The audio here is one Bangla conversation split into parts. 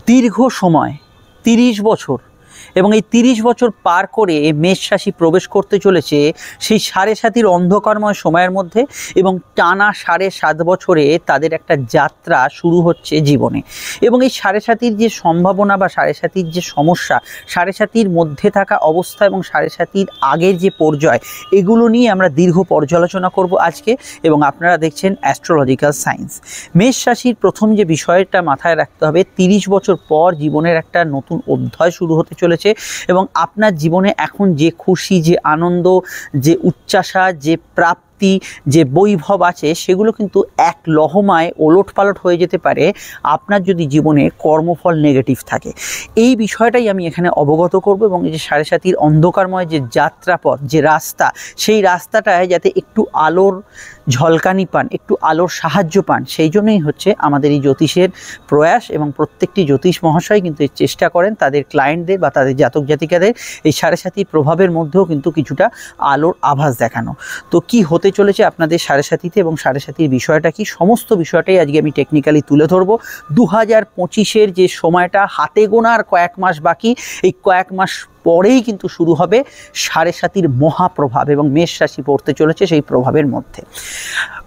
দীর্ঘ সময় 30 বছর এবং এই 30 বছর পার করে মেষ রাশি প্রবেশ করতে চলেছে সেই 7.5 অন্ধকারময় সময়ের মধ্যে এবং টানা 7.5 বছরে তাদের একটা যাত্রা শুরু হচ্ছে জীবনে। এবং এই 7.5 যে সম্ভাবনা বা 7.5 যে সমস্যা, 7.5 মধ্যে থাকা অবস্থা এবং 7.5 আগের যে পর্যায়, এগুলো নিয়ে আমরা দীর্ঘ পর্যালোচনা করব আজকে। এবং আপনারা দেখছেন অ্যাস্ট্রোলজিক্যাল সায়েন্স। মেষ রাশির প্রথম যে বিষয়টা মাথায় রাখতে হবে, 30 বছর পর জীবনের একটা নতুন অধ্যায় শুরু হতে চলেছে এবং আপনার জীবনে এখন যে খুশি, যে আনন্দ, যে উচ্চাসা, যে প্রাপ্তি, যে বৈভব আছে, সেগুলো কিন্তু এক লহমায় ওলটপালট হয়ে যেতে পারে আপনার যদি জীবনে কর্মফল নেগেটিভ থাকে। এই বিষয়টাই আমি এখানে অবগত করব এবং এই যে 7.5 অন্ধকারময় যে যাত্রাপথ, যে রাস্তা, সেই রাস্তাটায় যাতে একটু আলোর ঝলকানি পান, একটু আলোর সাহায্য পান, সেই জন্যই হচ্ছে আমাদের এই জ্যোতিষের প্রয়াস। এবং প্রত্যেকটি জ্যোতিষ মহাশয় কিন্তু এর চেষ্টা করেন তাদের ক্লায়েন্টদের বা তাদের জাতক জাতিকাদের এই 7.5 প্রভাবের মধ্যেও কিন্তু কিছুটা আলোর আভাস দেখানো। তো কি হতে চলেছে আপনাদের 7.5-তে এবং 7.5 বিষয়টা কি, সমস্ত বিষয়টাই আজকে আমি টেকনিক্যালি তুলে ধরবো। 2025-এর যে সময়টা হাতে গোনার কয়েক মাস বাকি, এই কয়েক মাস পরেই কিন্তু শুরু হবে 7.5 মহাপ্রভাব এবং মেষ রাশি পড়তে চলেছে সেই প্রভাবের মধ্যে।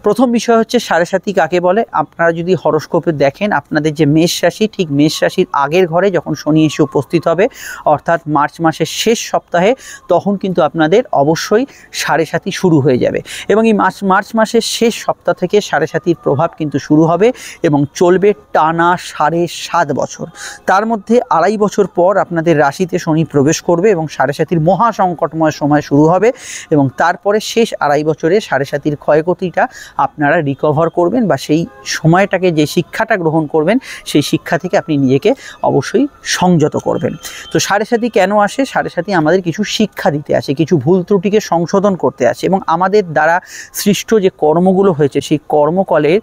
প্রথম বিষয় হচ্ছে 7.5 কাকে বলে। আপনারা যদি হরোস্কোপে দেখেন, আপনাদের যে মেষ রাশি, ঠিক মেষ রাশির আগের ঘরে যখন শনি এসে উপস্থিত হবে, অর্থাৎ মার্চ মাসের শেষ সপ্তাহে, তখন কিন্তু আপনাদের অবশ্যই 7.5 শুরু হয়ে যাবে। এবং এই মার্চ মাসের শেষ সপ্তাহ থেকে 7.5 প্রভাব কিন্তু শুরু হবে এবং চলবে টানা 7.5 বছর। তার মধ্যে 2.5 বছর পর আপনাদের রাশিতে শনি প্রবেশ করবে এবং 7.5 মহা সংকটময় সময় শুরু হবে এবং তারপরে শেষ 2.5 বছরে 7.5 ক্ষয়ক্ষতিটা আপনারা রিকভার করবেন বা সেই সময়টাকে যে শিক্ষাটা গ্রহণ করবেন, সেই শিক্ষা থেকে আপনি নিজেকে অবশ্যই সংযত করবেন। তো 7.5 কেন আসে? 7.5 আমাদের কিছু শিক্ষা দিতে আসে, কিছু ভুল ত্রুটিকে সংশোধন করতে আসে এবং আমাদের দ্বারা সৃষ্ট যে কর্মগুলো হয়েছে সেই কর্মকলের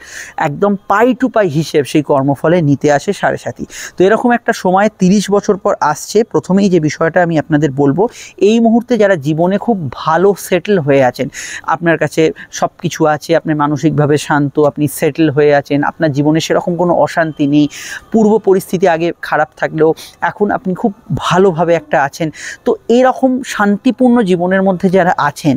একদম পাই টু পাই হিসেব সেই কর্মফলে নিতে আসে 7.5। তো এরকম একটা সময় 30 বছর পর আসছে। প্রথমেই যে বিষয়টা আমি আপনাদের বলবো, এই মুহূর্তে যারা জীবনে খুব ভালো সেটেল হয়ে আছেন, আপনার কাছে সব কিছু আছে, আপনি মানসিকভাবে শান্ত, আপনি সেটেল হয়ে আছেন, আপনার জীবনে সেরকম কোনো অশান্তি নেই, পূর্ব পরিস্থিতি আগে খারাপ থাকলেও এখন আপনি খুব ভালোভাবে একটা আছেন, তো এরকম শান্তিপূর্ণ জীবনের মধ্যে যারা আছেন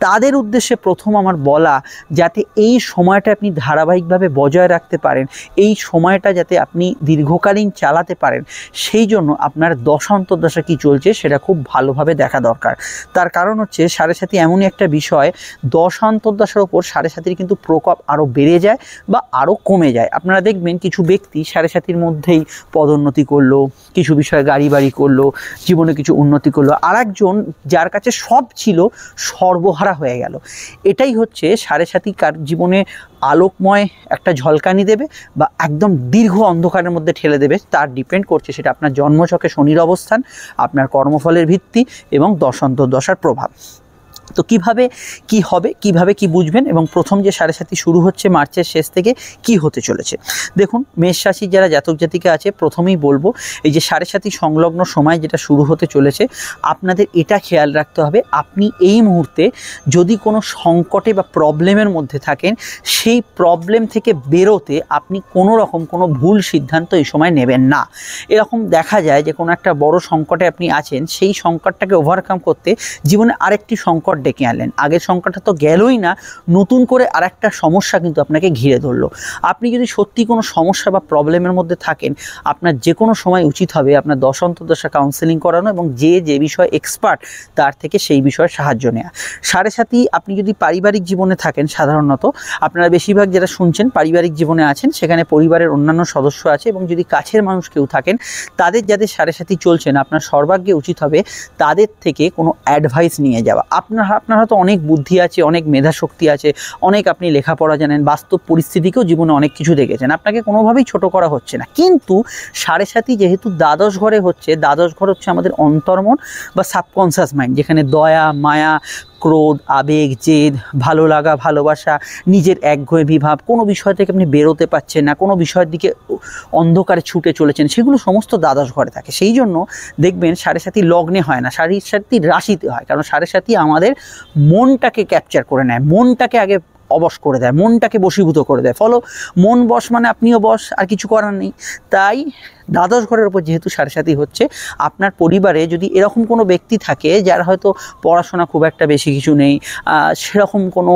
তাদের উদ্দেশ্যে প্রথম আমার বলা, যাতে এই সময়টা আপনি ধারাবাহিকভাবে বজায় রাখতে পারেন, এই সময়টা যাতে আপনি দীর্ঘকালীন চালাতে পারেন, সেই জন্য আপনার দশা অন্তর্দশা কী চলছে সেটা খুব ভালোভাবে দেখা দরকার। তার কারণ হচ্ছে 7.5 এমনই একটা বিষয়, দশা অন্তর্দশার ওপর 7.5 কিন্তু প্রকোপ আরও বেড়ে যায় বা আরও কমে যায়। আপনারা দেখবেন কিছু ব্যক্তি 7.5 মধ্যেই পদোন্নতি করলো, কিছু বিষয়ে গাড়ি বাড়ি করলো, জীবনে কিছু উন্নতি করলো, আর একজন যার কাছে সব ছিল সর্বহারা হয়ে গেল। এটাই হচ্ছে 7.5 কার জীবনে আলোকময় একটা ঝলকানি দেবে বা একদম দীর্ঘ অন্ধকারের মধ্যে ঠেলে দেবে, তার ডিপেন্ড করছে সেটা আপনার জন্মছকে শনির অবস্থান, আপনার কর্মফলের ভিত্তি এবং দশা অন্তর্দশার প্রভাব। তো কিভাবে কি হবে, কিভাবে কি বুঝবেন এবং প্রথম যে 7.5 শুরু হচ্ছে মার্চের শেষ থেকে কি হতে চলেছে। দেখুন, মেষ রাশির যারা জাতক জাতিকা আছে, প্রথমেই বলবো এই যে 7.5 সংলগ্ন সময় যেটা শুরু হতে চলেছে, আপনাদের এটা খেয়াল রাখতে হবে, আপনি এই মুহূর্তে যদি কোনো সংকটে বা প্রবলেমের মধ্যে থাকেন, সেই প্রবলেম থেকে বেরোতে আপনি কোনো রকম কোনো ভুল সিদ্ধান্ত এই সময় নেবেন না। এরকম দেখা যায় যে কোনো একটা বড় সংকটে আপনি আছেন, সেই সংকটটাকে ওভারকাম করতে জীবনে আরেকটি সংকট ডেকে আনলেন, আগের সংকটটা তো গেলই না, নতুন করে আরেকটা সমস্যা কিন্তু আপনাকে ঘিরে ধরলো। আপনি যদি সত্যি কোনো সমস্যা বা প্রবলেমের মধ্যে থাকেন, আপনার যে কোনো সময় উচিত হবে আপনার দশা অন্তর্দশা কাউন্সেলিং করানো এবং যে বিষয়ে এক্সপার্ট তার থেকে সেই বিষয়ে সাহায্য নেওয়া। 7.5 আপনি যদি পারিবারিক জীবনে থাকেন, সাধারণত আপনারা বেশিরভাগ যারা শুনছেন পারিবারিক জীবনে আছেন, সেখানে পরিবারের অন্যান্য সদস্য আছে এবং যদি কাছের মানুষ কেউ থাকেন, তাদের যাদের 7.5 চলছে না, আপনার সর্বাগ্যে উচিত হবে তাদের থেকে কোনো অ্যাডভাইস নিয়ে যাওয়া। আপনার হয়তো অনেক বুদ্ধি আছে, অনেক মেধাশক্তি আছে, অনেক আপনি লেখাপড়া জানেন, বাস্তব পরিস্থিতিকেও জীবনে অনেক কিছু দেখেছেন, আপনাকে কোনোভাবেই ছোট করা হচ্ছে না। কিন্তু 7.5 যেহেতু দ্বাদশ ঘরে হচ্ছে, দ্বাদশ ঘর হচ্ছে আমাদের অন্তর্মন বা সাবকনসিয়াস মাইন্ড, যেখানে দয়া, মায়া, ক্রোধ, আবেগ, জেদ, ভালো লাগা, ভালোবাসা, নিজের একঘেয়েমি ভাব, কোনো বিষয় থেকে আপনি বেরোতে পারছেন না, কোনো বিষয়ের দিকে অন্ধকারে ছুটে চলেছেন, সেগুলো সমস্ত দ্বাদশ ঘরে থাকে। সেই জন্য দেখবেন 7.5 লগ্নে হয় না, 7.5 রাশিতে হয়, কারণ 7.5 আমাদের মনটাকে ক্যাপচার করে নেয়, মনটাকে আগে অবশ করে দেয়, মনটাকে বশীভূত করে দেয়। ফলো মন বশ মানে আপনিও বশ, আর কিছু করার নেই। তাই দ্বাদশ ঘরের ওপর যেহেতু সাড়ে সাতি হচ্ছে, আপনার পরিবারে যদি এরকম কোনো ব্যক্তি থাকে যার হয়তো পড়াশোনা খুব একটা বেশি কিছু নেই, সেরকম কোনো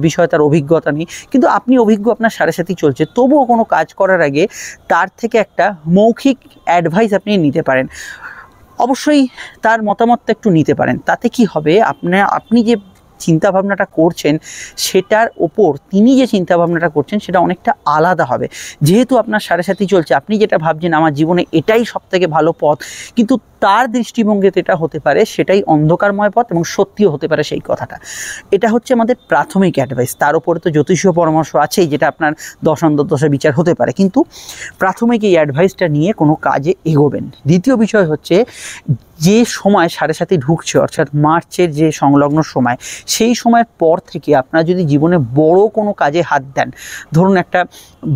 বিষয় তার অভিজ্ঞতা নেই, কিন্তু আপনি অভিজ্ঞ, আপনার সাড়ে সাতি চলছে, তবুও কোনো কাজ করার আগে তার থেকে একটা মৌখিক অ্যাডভাইস আপনি নিতে পারেন। অবশ্যই তার মতামতটা একটু নিতে পারেন। তাতে কি হবে, আপনি যে চিন্তাভাবনাটা করছেন সেটার ওপর তিনি যে চিন্তাভাবনাটা করছেন সেটা অনেকটা আলাদা হবে। যেহেতু আপনার সাড়ে সাতি চলছে, আপনি যেটা ভাবছেন আমার জীবনে এটাই সবথেকে ভালো পথ, কিন্তু তার দৃষ্টিভঙ্গিতে এটা হতে পারে সেটাই অন্ধকারময় পথ, এবং সত্যিও হতে পারে সেই কথাটা। এটা হচ্ছে আমাদের প্রাথমিক অ্যাডভাইস। তার উপরে তো জ্যোতিষীয় পরামর্শ আছেই, যেটা আপনার দশান্তর্দশা বিচার হতে পারে, কিন্তু প্রাথমিক এই অ্যাডভাইসটা নিয়ে কোনো কাজে এগোবেন। দ্বিতীয় বিষয় হচ্ছে, যে সময় সাড়ে সাতি ঢুকছে, অর্থাৎ মার্চের যে সংলগ্ন সময়, সেই সময়ের পর থেকে আপনারা যদি জীবনে বড় কোনো কাজে হাত দেন, ধরুন একটা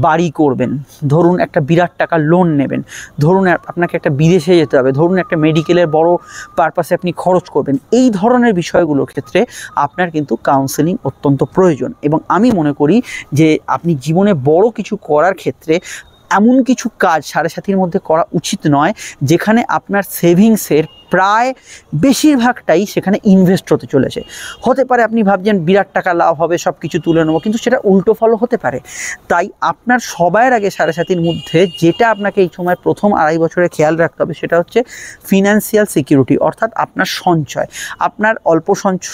বাড়ি করবেন, ধরুন একটা বিরাট টাকা লোন নেবেন, ধরুন আপনাকে একটা বিদেশে যেতে হবে, ধরুন একটা মেডিকেলের বড় পারপাসে আপনি খরচ করবেন, এই ধরনের বিষয়গুলোর ক্ষেত্রে আপনার কিন্তু কাউন্সেলিং অত্যন্ত প্রয়োজন। এবং আমি মনে করি যে আপনি জীবনে বড় কিছু করার ক্ষেত্রে এমন কিছু কাজ সাড়ে সাতির মধ্যে করা উচিত নয় যেখানে আপনার সেভিংসের প্রায় বেশিরভাগটাই সেখানে ইনভেস্ট হতে চলেছে। হতে পারে আপনি ভাবছেন বিরাট টাকা লাভ হবে, সব কিছু তুলে নেবো, কিন্তু সেটা উল্টো ফলও হতে পারে। তাই আপনার সবার আগে সাড়ে সাতির মধ্যে যেটা আপনাকে এই সময় প্রথম 2.5 বছরে খেয়াল রাখতে হবে সেটা হচ্ছে ফিনান্সিয়াল সিকিউরিটি, অর্থাৎ আপনার সঞ্চয়। আপনার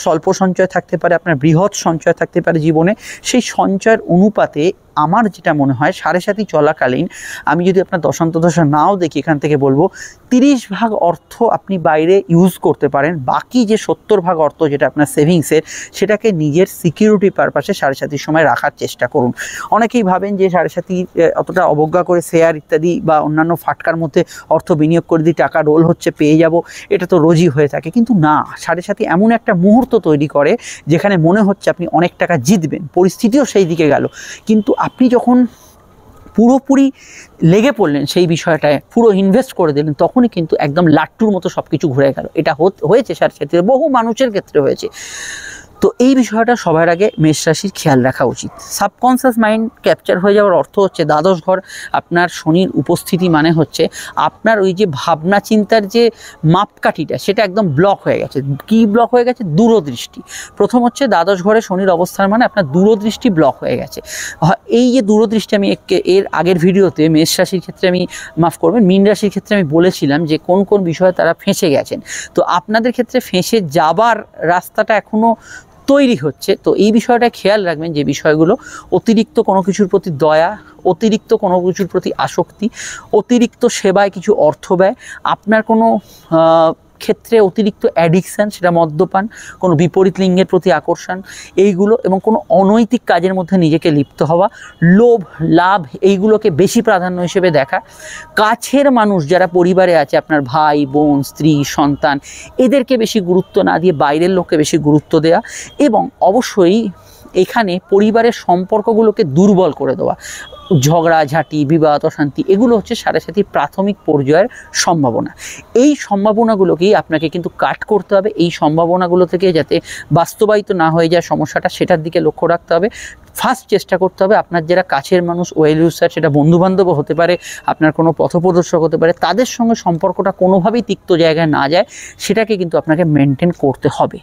স্বল্প সঞ্চয় থাকতে পারে, আপনার বৃহৎ সঞ্চয় থাকতে পারে জীবনে। সেই সঞ্চয়ের অনুপাতে আমার যেটা মনে হয়, সাড়ে সাতি চলাকালীন আমি যদি আপনার দশান্তদশা নাও দেখি, এখান থেকে বলবো 30 ভাগ অর্থ আপনি বাইরে ইউজ করতে পারেন, বাকি যে 70 ভাগ অর্থ যেটা আপনার সেভিংসের, সেটাকে নিজের সিকিউরিটি পারপাসে সাড়ে সাতির সময় রাখার চেষ্টা করুন। অনেকেই ভাবেন যে সাড়ে সাতি অতটা অবজ্ঞা করে শেয়ার ইত্যাদি বা অন্যান্য ফাটকার মধ্যে অর্থ বিনিয়োগ করে দিই, টাকা রোল হচ্ছে পেয়ে যাব, এটা তো রোজই হয়ে থাকে। কিন্তু না, সাড়ে সাতি এমন একটা মুহূর্ত তৈরি করে যেখানে মনে হচ্ছে আপনি অনেক টাকা জিতবেন, পরিস্থিতিও সেই দিকে গেল, কিন্তু আপনি যখন পুরোপুরি লেগে পড়লেন সেই বিষয়টায়, পুরো ইনভেস্ট করে দিলেন, তখনই কিন্তু একদম লাট্টুর মতো সব কিছু ঘুরে গেল। এটা হয়েছে সাড়ে সাতির বহু মানুষের ক্ষেত্রে হয়েছে। তো এই বিষয়টা সবার আগে মেষ রাশির খেয়াল রাখা উচিত। সাবকনসিয়াস মাইন্ড ক্যাপচার হয়ে যাওয়ার অর্থ হচ্ছে দ্বাদশ ঘর আপনার শনির উপস্থিতি, মানে হচ্ছে আপনার ওই যে ভাবনা চিন্তার যে মাপকাঠিটা সেটা একদম ব্লক হয়ে গেছে। কি ব্লক হয়ে গেছে? দূরদৃষ্টি। প্রথম হচ্ছে দ্বাদশ ঘরে শনির অবস্থান মানে আপনার দূরদৃষ্টি ব্লক হয়ে গেছে। এই যে দূরদৃষ্টি, আমি এর আগের ভিডিওতে মেষ রাশির ক্ষেত্রে আমি, মাফ করবেন, মীন রাশির ক্ষেত্রে আমি বলেছিলাম যে কোন কোন বিষয়ে তারা ফেঁসে গেছেন। তো আপনাদের ক্ষেত্রে ফেঁসে যাবার রাস্তাটা এখনও তৈরি হচ্ছে। তো এই বিষয়টা খেয়াল রাখবেন, যে বিষয়গুলো অতিরিক্ত কোনো কিছুর প্রতি দয়া, অতিরিক্ত কোনো কিছুর প্রতি আসক্তি, অতিরিক্ত সেবায় কিছু অর্থ ব্যয়, আপনার কোনো ক্ষেত্রে অতিরিক্ত অ্যাডিকশান, সেটা মদ্যপান, কোনো বিপরীত লিঙ্গের প্রতি আকর্ষণ, এইগুলো, এবং কোনো অনৈতিক কাজের মধ্যে নিজেকে লিপ্ত হওয়া, লোভ লাভ এইগুলোকে বেশি প্রাধান্য হিসেবে দেখা, কাছের মানুষ যারা পরিবারে আছে, আপনার ভাই বোন স্ত্রী সন্তান, এদেরকে বেশি গুরুত্ব না দিয়ে বাইরের লোককে বেশি গুরুত্ব দেওয়া, এবং অবশ্যই এখানে পরিবারের সম্পর্কগুলোকে দুর্বল করে দেওয়া, ঝগড়াঝাঁটি বিবাদ অশান্তি, এগুলো হচ্ছে সাড়ে সাতির প্রাথমিক পর্যায়ের সম্ভাবনা। এই সম্ভাবনাগুলোকেই আপনাকে কিন্তু কাট করতে হবে। এই সম্ভাবনাগুলো থেকে যাতে বাস্তবায়িত না হয়ে যায় সমস্যাটা, সেটার দিকে লক্ষ্য রাখতে হবে। ফার্স্ট চেষ্টা করতে হবে আপনার যারা কাছের মানুষ, ওয়েল উইশার, সেটা বন্ধুবান্ধবও হতে পারে, আপনার কোনো পথপ্রদর্শক হতে পারে, তাদের সঙ্গে সম্পর্কটা কোনোভাবেই তিক্ত জায়গায় না যায়, সেটাকে কিন্তু আপনাকে মেনটেন করতে হবে।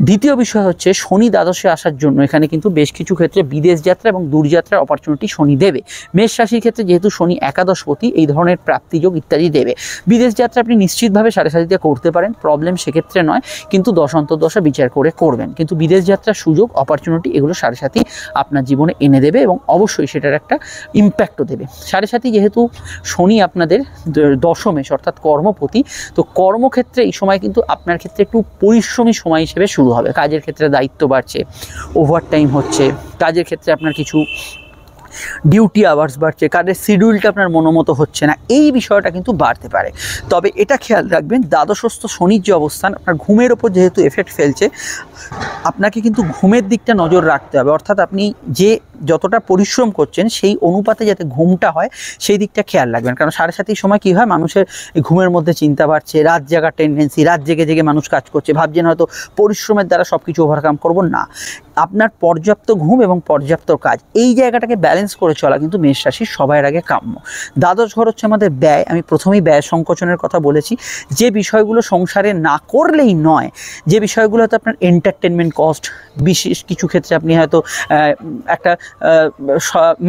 দ্বিতীয় বিষয় হচ্ছে, শনি দ্বাদশে আসার জন্য এখানে কিন্তু বেশ কিছু ক্ষেত্রে বিদেশ যাত্রা এবং দূরযাত্রার অপরচুনিটি শনি দেবে। মেষ রাশির ক্ষেত্রে যেহেতু শনি একাদশপতি, এই ধরনের প্রাপ্তিযোগ ইত্যাদি দেবে। বিদেশ যাত্রা আপনি নিশ্চিতভাবে সাড়ে সাতিতে করতে পারেন, প্রবলেম সেক্ষেত্রে নয়, কিন্তু দশান্তর্দশা বিচার করে করবেন। কিন্তু বিদেশ যাত্রার সুযোগ, অপরচুনিটি, এগুলো সাড়ে সাতি আপনার জীবনে এনে দেবে, এবং অবশ্যই সেটার একটা ইম্প্যাক্টও দেবে। সাড়ে সাতি যেহেতু শনি আপনাদের দশমে, অর্থাৎ কর্মপতি, তো কর্মক্ষেত্রে এই সময় কিন্তু আপনার ক্ষেত্রে একটু পরিশ্রমী সময় হিসেবে শুরু হবে। কাজের ক্ষেত্রে দায়িত্ব বাড়ছে, ওভারটাইম হচ্ছে, কাজের ক্ষেত্রে আপনার কিছু ডিউটি আওয়ার্স বাড়ছে, কাজের শিডিউলটা আপনার মনোমতো হচ্ছে না, এই বিষয়টা কিন্তু বাড়তে পারে। তবে এটা খেয়াল রাখবেন, দ্বাদশস্থ শনির যে অবস্থান আপনার ঘুমের ওপর যেহেতু এফেক্ট ফেলছে, আপনাকে কিন্তু ঘুমের দিকটা নজর রাখতে হবে। অর্থাৎ আপনি যে যতটা পরিশ্রম করছেন সেই অনুপাতে যাতে ঘুমটা হয় সেই দিকটা খেয়াল রাখবেন। কারণ 7.5 সময় কী হয়, মানুষের ঘুমের মধ্যে চিন্তা বাড়ছে, রাত জাগার টেন্ডেন্সি, রাত জেগে জেগে মানুষ কাজ করছে, ভাবছেন হয়তো পরিশ্রমের দ্বারা সব কিছু ওভারকাম করবো না। আপনার পর্যাপ্ত ঘুম এবং পর্যাপ্ত কাজ, এই জায়গাটাকে ব্যালেন্স করে চলা কিন্তু মেষ রাশির সবার আগে কাম্য। দ্বাদশ ঘর হচ্ছে আমাদের ব্যয়। আমি প্রথমেই ব্যয় সংকোচনের কথা বলেছি, যে বিষয়গুলো সংসারে না করলেই নয়, যে বিষয়গুলো হয়তো আপনার এন্টারটেনমেন্ট কস্ট, বিশেষ কিছু ক্ষেত্রে আপনি হয়তো একটা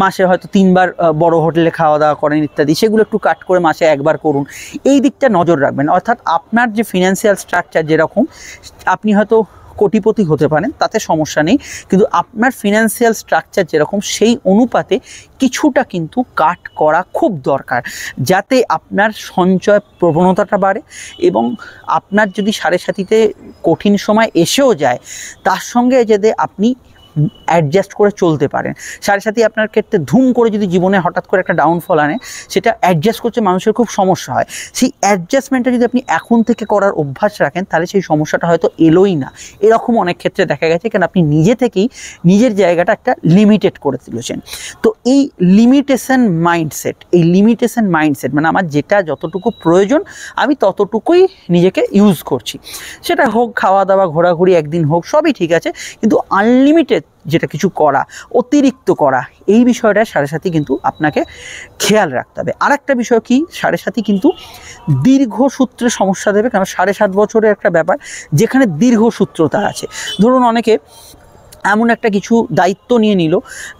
মাসে হয়তো 3 বার বড় হোটেলে খাওয়া দাওয়া করেন ইত্যাদি, সেগুলো একটু কাট করে মাসে 1 বার করুন। এই দিকটা নজর রাখবেন। অর্থাৎ আপনার যে ফিনান্সিয়াল স্ট্রাকচার যেরকম, আপনি হয়তো কোটিপতি হতে পারেন, তাতে সমস্যা নেই, কিন্তু আপনার ফিনান্সিয়াল স্ট্রাকচার যেরকম সেই অনুপাতে কিছুটা কিন্তু কাট করা খুব দরকার, যাতে আপনার সঞ্চয় প্রবণতাটা বাড়ে এবং আপনার যদি 7.5-তে কঠিন সময় এসেও যায়, তার সঙ্গে যাতে আপনি অ্যাডজাস্ট করে চলতে পারেন। 7.5 আপনার ক্ষেত্রে ধুম করে যদি জীবনে হঠাৎ করে একটা ডাউনফল আনে, সেটা অ্যাডজাস্ট করতে মানুষের খুব সমস্যা হয়। সেই অ্যাডজাস্টমেন্টটা যদি আপনি এখন থেকে করার অভ্যাস রাখেন, তাহলে সেই সমস্যাটা হয়তো এলোই না। এরকম অনেক ক্ষেত্রে দেখা গেছে, কারণ আপনি নিজে থেকেই নিজের জায়গাটা একটা লিমিটেড করে তুলেছেন। তো এই লিমিটেশন মাইন্ডসেট মানে আমার যেটা যতটুকু প্রয়োজন আমি ততটুকুই নিজেকে ইউজ করছি, সেটা হোক খাওয়া দাওয়া, ঘোরাঘুরি, একদিন হোক, সবই ঠিক আছে, কিন্তু আনলিমিটেড যেটা কিছু করা, অতিরিক্ত করা, এই বিষয়টা 7.5 কিন্তু আপনাকে খেয়াল রাখতে হবে। আর একটা বিষয় কি, 7.5 কিন্তু দীর্ঘসূত্রে সমস্যা দেবে, কারণ 7.5 বছরের একটা ব্যাপার যেখানে দীর্ঘসূত্রতা আছে। ধরুন অনেকে এমন একটা কিছু দায়িত্ব নিয়ে নিল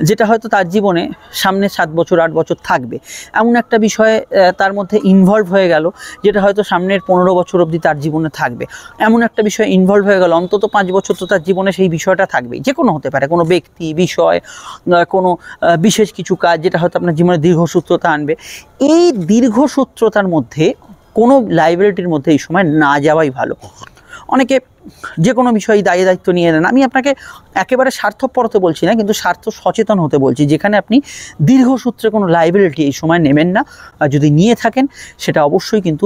যেটা হয়তো তার জীবনে সামনে 7 বছর 8 বছর থাকবে, এমন একটা বিষয়ে তার মধ্যে ইনভলভ হয়ে গেল যেটা হয়তো সামনের 15 বছর অবধি তার জীবনে থাকবে, এমন একটা বিষয় ইনভলভ হয়ে গেল অন্তত 5 বছর তো তার জীবনে সেই বিষয়টা থাকবেই। যে কোনো হতে পারে, কোনো ব্যক্তি, বিষয়, কোনো বিশেষ কিছু কাজ যেটা হয়তো আপনার জীবনে দীর্ঘসূত্রতা আনবে। এই দীর্ঘসূত্রতার মধ্যে কোনো লাইবিলিটির মধ্যে এই সময় না যাওয়াই ভালো। অনেকে যে কোনো বিষয়ে দায়িত্ব নিয়ে নেন। আমি আপনাকে একেবারে স্বার্থপর হতে বলছি না, কিন্তু স্বার্থ সচেতন হতে বলছি, যেখানে আপনি দীর্ঘসূত্রে কোনো লাইবিলিটি এই সময় নেবেন না। আর যদি নিয়ে থাকেন, সেটা অবশ্যই কিন্তু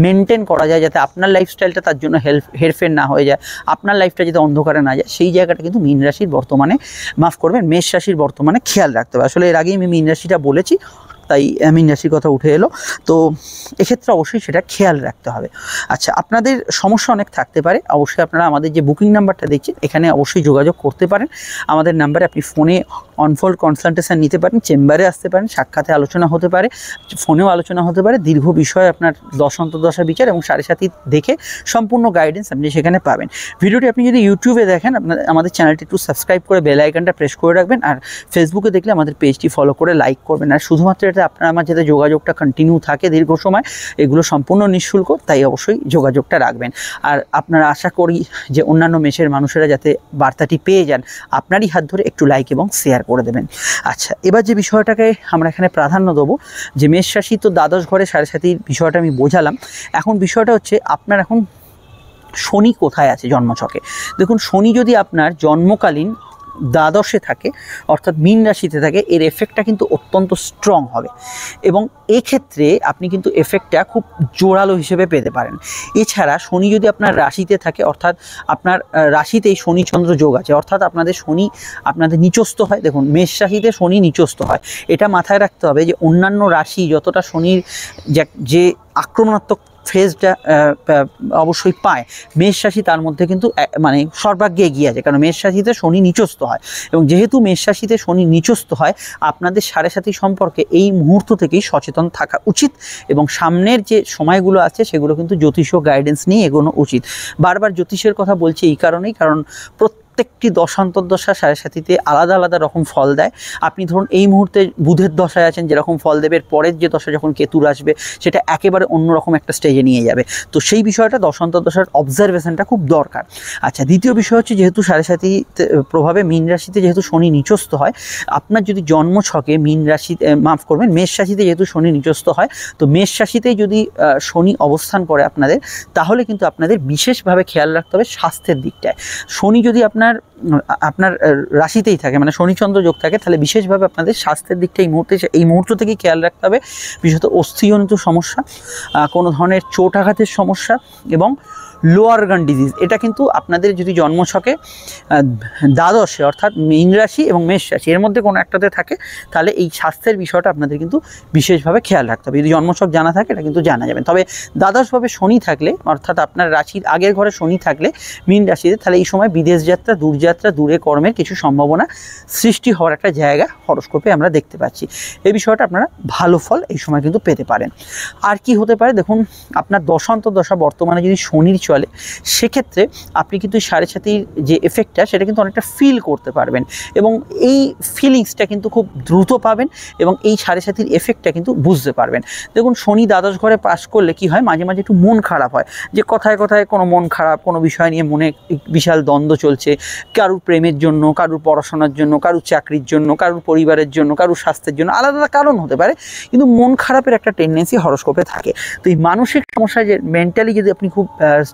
মেনটেন করা যায়, যাতে আপনার লাইফস্টাইলটা তার জন্য হেরফের না হয়ে যায়, আপনার লাইফটা যাতে অন্ধকারে না যায়। সেই জায়গাটা কিন্তু মীন রাশির বর্তমানে, মাফ করবেন, মেষ রাশির বর্তমানে খেয়াল রাখতে হবে। আসলে এর আগেই আমি মীন রাশিটা বলেছি, তাই মীন রাশির কথা উঠে এলো, তো এক্ষেত্রে অবশ্যই সেটা খেয়াল রাখতে হবে। আচ্ছা, আপনাদের সমস্যা অনেক থাকতে পারে, অবশ্যই আপনারা আমাদের যে বুকিং নাম্বারটা দেখছেন এখানে অবশ্যই যোগাযোগ করতে পারেন। আমাদের নাম্বারে আপনি ফোনে অনফোল্ড কনসালটেশন নিতে পারেন, চেম্বারে আসতে পারেন, সাক্ষাতে আলোচনা হতে পারে, ফোনেও আলোচনা হতে পারে, দীর্ঘ বিষয়ে আপনার দশা বিচার এবং 7.5 দেখে সম্পূর্ণ গাইডেন্স আপনি সেখানে পাবেন। ভিডিওটি আপনি যদি ইউটিউবে দেখেন, আমাদের চ্যানেলটি একটু সাবস্ক্রাইব করে বেল আইকনটা প্রেস করে রাখবেন, আর ফেসবুকে দেখলে আমাদের পেজটি ফলো করে লাইক করবেন। আর শুধুমাত্র এটা আপনার আমার যাতে যোগাযোগটা কন্টিনিউ থাকে দীর্ঘ সময়, এগুলো সম্পূর্ণ নিঃশুল্ক, তাই অবশ্যই যোগাযোগটা রাখবেন। আর আপনারা আশা করি যে অন্যান্য মেষের মানুষেরা যাতে বার্তাটি পেয়ে যান, আপনারই হাত ধরে একটু লাইক এবং শেয়ার করে দেবেন। আচ্ছা, এবার যে বিষয়টাকে আমরা এখানে প্রাধান্য দেবো, যে মেষ রাশি তো দ্বাদশ ঘরে 7.5 বিষয়টা আমি বোঝালাম। এখন বিষয়টা হচ্ছে আপনার এখন শনি কোথায় আছে জন্মছকে। দেখুন, শনি যদি আপনার জন্মকালীন দ্বাদশে থাকে, অর্থাৎ মীন রাশিতে থাকে, এর এফেক্টটা কিন্তু অত্যন্ত স্ট্রং হবে এবং এক্ষেত্রে আপনি কিন্তু এফেক্টটা খুব জোরালো হিসেবে পেতে পারেন। এছাড়া শনি যদি আপনার রাশিতে থাকে, অর্থাৎ আপনার রাশিতেই শনি চন্দ্র যোগ আছে, অর্থাৎ আপনাদের শনি আপনাদের নিচস্থ হয়। দেখুন, মেষ রাশিতে শনি নিচস্থ হয়, এটা মাথায় রাখতে হবে যে অন্যান্য রাশি যতটা শনির যে আক্রমণাত্মক ফেজটা অবশ্যই পায়, মেষ রাশি তার মধ্যে কিন্তু মানে সর্বাগ্যে এগিয়ে আছে, কারণ মেষ রাশিতে শনি নিচস্থ হয়। এবং যেহেতু মেষ রাশিতে শনি নিচস্থ হয়, আপনাদের 7.5 সম্পর্কে এই মুহূর্ত থেকেই সচেতন থাকা উচিত এবং সামনের যে সময়গুলো আছে সেগুলো কিন্তু জ্যোতিষীয় গাইডেন্স নিয়ে এগোনো উচিত। বারবার জ্যোতিষের কথা বলছি এই কারণেই, কারণ প্রত্যেকটি দশান্তর্দশা 7.5 আলাদা আলাদা রকম ফল দেয়। আপনি ধরুন এই মুহূর্তে বুধের দশায় আছেন, যেরকম ফল দেবে, পরের যে দশা যখন কেতুর আসবে সেটা একেবারে অন্যরকম একটা স্টেজে নিয়ে যাবে। তো সেই বিষয়টা দশান্তর্দশার অবজারভেশনটা খুব দরকার। আচ্ছা, দ্বিতীয় বিষয় হচ্ছে, যেহেতু 7.5 প্রভাবে মীন রাশিতে যেহেতু শনি নিচস্থ হয়, আপনার যদি জন্ম ছকে মীন রাশিতে, মাফ করবেন, মেষ রাশিতে যেহেতু শনি নিচস্থ হয়, তো মেষ রাশিতে যদি শনি অবস্থান করে আপনাদের, তাহলে কিন্তু আপনাদের বিশেষভাবে খেয়াল রাখতে হবে স্বাস্থ্যের দিকটায়। শনি যদি আপনার রাশিতেই থাকে, মানে শনিচন্দ্র যোগ থাকে, তাহলে বিশেষভাবে আপনাদের স্বাস্থ্যের দিকটা এই মুহূর্ত থেকেই খেয়াল রাখতে হবে। বিশেষত অস্থিজনিত সমস্যা, কোনো ধরনের চোট আঘাতের সমস্যা এবং লোয়ার অর্গান ডিজিজ, এটা কিন্তু আপনাদের যদি জন্মছকে দ্বাদশে অর্থাৎ মীন রাশি এবং মেষ রাশি এর মধ্যে কোনো একটাতে থাকে, তাহলে এই স্বাস্থ্যের বিষয়টা আপনাদের কিন্তু বিশেষভাবে খেয়াল রাখতে হবে। যদি জন্মছক জানা থাকে এটা কিন্তু জানা যাবে। তবে দ্বাদশভাবে শনি থাকলে, অর্থাৎ আপনার রাশির আগের ঘরে শনি থাকলে মীন রাশিতে, তাহলে এই সময় বিদেশ যাত্রা, দূরযাত্রা, দূরে কর্মের কিছু সম্ভাবনা সৃষ্টি হওয়ার একটা জায়গা হরোস্কোপে আমরা দেখতে পাচ্ছি। এই বিষয়টা আপনারা ভালো ফল এই সময় কিন্তু পেতে পারেন। আর কি হতে পারে দেখুন, আপনার দশা বর্তমানে যদি শনির চলে, সেক্ষেত্রে আপনি কিন্তু সাড়ে সাতির যে এফেক্টটা সেটা কিন্তু অনেকটা ফিল করতে পারবেন, এবং এই ফিলিংসটা কিন্তু খুব দ্রুত পাবেন, এবং এই সাড়ে সাতির এফেক্টটা কিন্তু বুঝতে পারবেন। দেখুন, শনি দ্বাদশ ঘরে পাস করলে কি হয়, মাঝে মাঝে একটু মন খারাপ হয়, যে কথায় কথায় কোনো মন খারাপ, কোনো বিষয় নিয়ে মনে বিশাল দ্বন্দ্ব চলছে, কারুর প্রেমের জন্য, কারুর পড়াশোনার জন্য, কারুর চাকরির জন্য, কারুর পরিবারের জন্য, কারুর স্বাস্থ্যের জন্য, আলাদা আলাদা কারণ হতে পারে, কিন্তু মন খারাপের একটা টেন্ডেন্সি হরোস্কোপে থাকে। তো এই মানসিক সমস্যায় যে মেন্টালি যদি আপনি খুব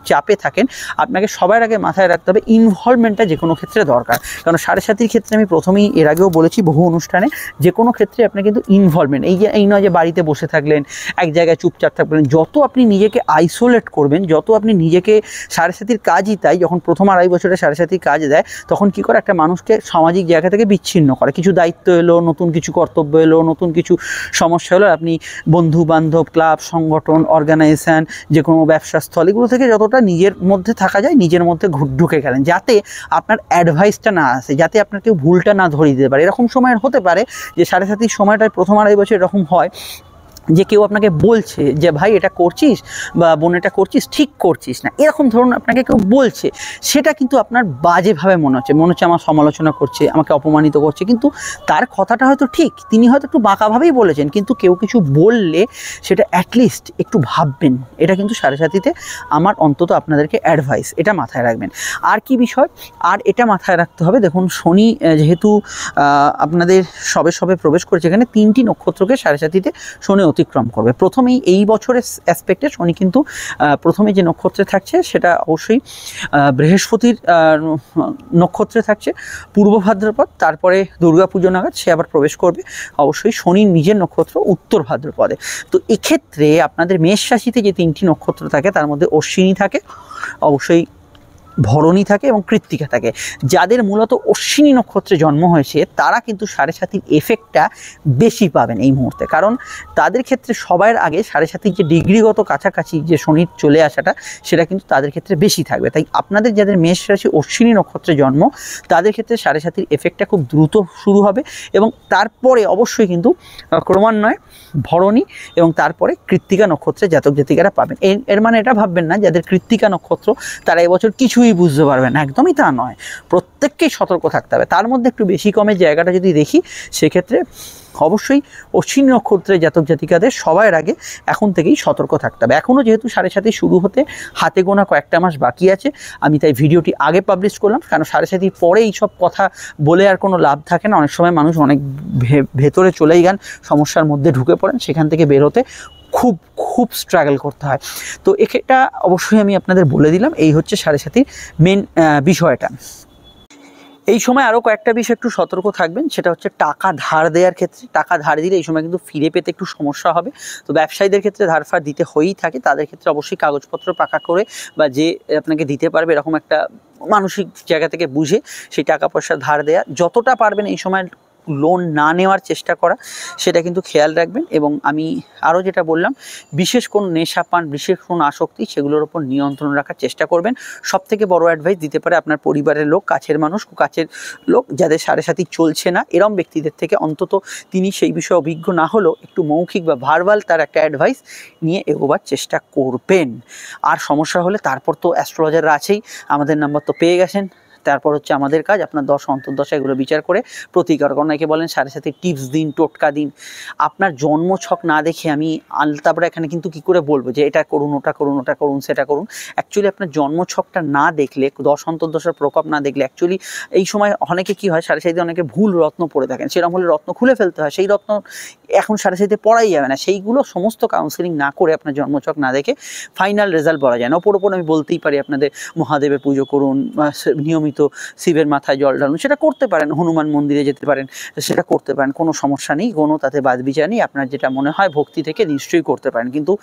চাপে থাকেন, আপনাকে সবার আগে মাথায় রাখতে হবে ইনভলভমেন্টটা যে কোনো ক্ষেত্রে দরকার। কারণ সাড়ে সাতির ক্ষেত্রে আমি প্রথমেই এর আগেও বলেছি বহু অনুষ্ঠানে, যে কোনো ক্ষেত্রে আপনার কিন্তু ইনভলভমেন্ট, এই নয় যে বাড়িতে বসে থাকলেন, এক জায়গায় চুপচাপ থাকবেন। যত আপনি নিজেকে আইসোলেট করবেন, যত আপনি নিজেকে, সাড়ে সাতির কাজই তাই, যখন প্রথম 2.5 বছরে সাড়ে সাতির কাজ দেয়, তখন কি করে একটা মানুষকে সামাজিক জায়গা থেকে বিচ্ছিন্ন করে। কিছু দায়িত্ব এলো, নতুন কিছু কর্তব্য এলো, নতুন কিছু সমস্যা হলো, আপনি বন্ধু বান্ধব, ক্লাব, সংগঠন, অর্গানাইজেশন, যে কোনো ব্যবসাস্থল, এগুলো থেকে যতটা নিজের মধ্যে থাকা যায় নিজের মধ্যে ঢুকে গেলেন, যাতে আপনার অ্যাডভাইসটা না আসে, যাতে আপনার কেউ ভুলটা না ধরিয়ে দিতে পারে। এরকম সময় হতে পারে যে সাড়ে সাতির সময়টায় প্রথম 2.5 বছর এরকম হয় যে কেউ আপনাকে বলছে যে ভাই এটা করছিস বা বোন এটা করছিস, ঠিক করছিস না, এরকম ধরুন আপনাকে কেউ বলছে, সেটা কিন্তু আপনার বাজেভাবে মনে হচ্ছে আমার সমালোচনা করছে, আমাকে অপমানিত করছে, কিন্তু তার কথাটা হয়তো ঠিক, তিনি হয়তো একটু বাঁকাভাবেই বলেছেন, কিন্তু কেউ কিছু বললে সেটা অ্যাটলিস্ট একটু ভাববেন। এটা কিন্তু সাড়ে সাতিতে আমার অন্তত আপনাদেরকে অ্যাডভাইস, এটা মাথায় রাখবেন। আর কি বিষয়, আর এটা মাথায় রাখতে হবে, দেখুন শনি যেহেতু আপনাদের সবে প্রবেশ করেছে, এখানে 3টি নক্ষত্রকে সাড়ে সাতিতে শনি অতিক্রম করবে। প্রথমেই এই বছরের অ্যাসপেক্টে শনি কিন্তু প্রথমে যে নক্ষত্রে থাকছে সেটা অবশ্যই বৃহস্পতির নক্ষত্রে থাকছে পূর্ব ভাদ্রপদ, তারপরে দুর্গাপুজো নাগাদ সে আবার প্রবেশ করবে অবশ্যই শনির নিজের নক্ষত্র উত্তর ভাদ্রপদে। তো এক্ষেত্রে আপনাদের মেষ রাশিতে যে 3টি নক্ষত্র থাকে তার মধ্যে অশ্বিনী থাকে, অবশ্যই ভরণী থাকে এবং কৃত্তিকা থাকে। যাদের মূলত অশ্বিনী নক্ষত্রে জন্ম হয়েছে তারা কিন্তু সাড়ে সাতির এফেক্টটা বেশি পাবেন এই মুহূর্তে, কারণ তাদের ক্ষেত্রে সবার আগে সাড়ে সাতির যে ডিগ্রিগত কাছাকাছি যে শনির চলে আসাটা সেটা কিন্তু তাদের ক্ষেত্রে বেশি থাকবে। তাই আপনাদের যাদের মেষ রাশি অশ্বিনী নক্ষত্রে জন্ম তাদের ক্ষেত্রে সাড়ে সাতির এফেক্টটা খুব দ্রুত শুরু হবে, এবং তারপরে অবশ্যই কিন্তু ক্রমান্বয়ে ভরণী এবং তারপরে কৃত্তিকা নক্ষত্রে জাতক জাতিকারা পাবেন। এর মানে এটা ভাববেন না যাদের কৃত্তিকা নক্ষত্র তারা এবছর কিছুই বুঝতে পারবেন না, একদমই তা নয়। প্রত্যেককেই সতর্ক থাকতে হবে। তার মধ্যে একটু বেশি কমের জায়গাটা যদি দেখি, সেক্ষেত্রে অবশ্যই অশ্বিনী নক্ষত্রের জাতক জাতিকাদের সবার আগে এখন থেকেই সতর্ক থাকতে হবে। এখনও যেহেতু সাড়ে সাতি শুরু হতে হাতে গোনা কয়েকটা মাস বাকি আছে, আমি তাই ভিডিওটি আগে পাবলিশ করলাম, কারণ সাড়ে সাতির পরে এইসব কথা বলে আর কোনো লাভ থাকে না। অনেক সময় মানুষ অনেক ভেতরে চলেই যান, সমস্যার মধ্যে ঢুকে পড়েন, সেখান থেকে বেরোতে খুব স্ট্রাগল করতে হয়। তো এটা অবশ্যই আমি আপনাদের বলে দিলাম। এই হচ্ছে সাড়ে সাতির মেন বিষয়টা। এই সময় আরও কয়েকটা বিষয় একটু সতর্ক থাকবেন, সেটা হচ্ছে টাকা ধার দেওয়ার ক্ষেত্রে। টাকা ধার দিলে এই সময় কিন্তু ফিরে পেতে একটু সমস্যা হবে। তো ব্যবসায়ীদের ক্ষেত্রে ধার ফার দিতে হয়েই থাকে, তাদের ক্ষেত্রে অবশ্যই কাগজপত্র পাকা করে বা যে আপনাকে দিতে পারবে এরকম একটা মানসিক জায়গা থেকে বুঝে সেই টাকা পয়সা ধার দেওয়া, যতটা পারবেন এই সময় লোন না নেওয়ার চেষ্টা করা, সেটা কিন্তু খেয়াল রাখবেন। এবং আমি আরও যেটা বললাম, বিশেষ কোন নেশাপান, বিশেষ কোন আসক্তি, সেগুলোর ওপর নিয়ন্ত্রণ রাখার চেষ্টা করবেন। সবথেকে বড় অ্যাডভাইস দিতে পারে আপনার পরিবারের লোক, কাছের মানুষ, কাছের লোক যাদের সাড়ে সাতি চলছে না, এরম ব্যক্তিদের থেকে অন্তত তিনি সেই বিষয়ে অভিজ্ঞ না হলেও একটু মৌখিক বা ভার্বাল তার একটা অ্যাডভাইস নিয়ে এগোবার চেষ্টা করবেন। আর সমস্যা হলে তারপর তো অ্যাস্ট্রোলজাররা আছেই, আমাদের নাম্বার তো পেয়ে গেছেন। তারপর হচ্ছে আমাদের কাজ আপনার দশা অন্তর্দশা এগুলো বিচার করে প্রতিকার। অনেকে বলেন সাড়ে সাথে টিপস দিন, টোটকা দিন। আপনার জন্মছক না দেখে আমি আলতাবড়া এখানে কিন্তু কি করে বলবো যে এটা করুন, ওটা করুন, ওটা করুন, সেটা করুন। অ্যাকচুয়ালি আপনার জন্মছকটা না দেখলে, দশ অন্তর্দশার প্রকোপ না দেখলে, অ্যাকচুয়ালি এই সময় অনেকে কি হয়, সাড়ে সাথে অনেকে ভুল রত্ন পড়ে থাকেন, সেরকম হলে রত্ন খুলে ফেলতে হয়। সেই রত্ন এখন সাড়ে সাথে পড়াই যাবে না, সেইগুলো সমস্ত কাউন্সেলিং না করে আপনার জন্মছক না দেখে ফাইনাল রেজাল্ট বলা যায় না। ওপর আমি বলতেই পারি আপনাদের মহাদেবের পুজো করুন, নিয়মিত নিয়মিত শিবের মাথায় জল ঢালুন, সেটা করতে পারেন, হনুমান মন্দিরে যেতে পারেন, সেটা করতে পারেন, কোনো সমস্যা নেই, কোনো তাতে বাদ বিচার নেই। আপনার যেটা মনে হয় ভক্তি থেকে নিশ্চয়ই করতে পারেন, কিন্তু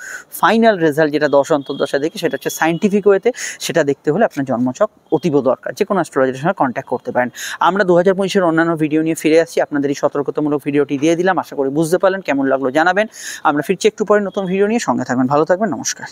ফাইনাল রেজাল্ট যেটা দশ অন্তর্দশা দেখে সেটা হচ্ছে সায়েন্টিফিক ওয়েতে, সেটা দেখতে হলে আপনার জন্মছক অতীব দরকার। যে কোনো অ্যাস্ট্রোলজারের সঙ্গে কন্ট্যাক্ট করতে পারেন। আমরা 2025-এর অন্যান্য ভিডিও নিয়ে ফিরে আসছি, আপনাদের এই সতর্কতামূলক ভিডিওটি দিয়ে দিলাম, আশা করি বুঝতে পারলেন। কেমন লাগলো জানাবেন। আমরা ফিরছি একটু পরে নতুন ভিডিও নিয়ে, সঙ্গে থাকবেন, ভালো থাকবেন, নমস্কার।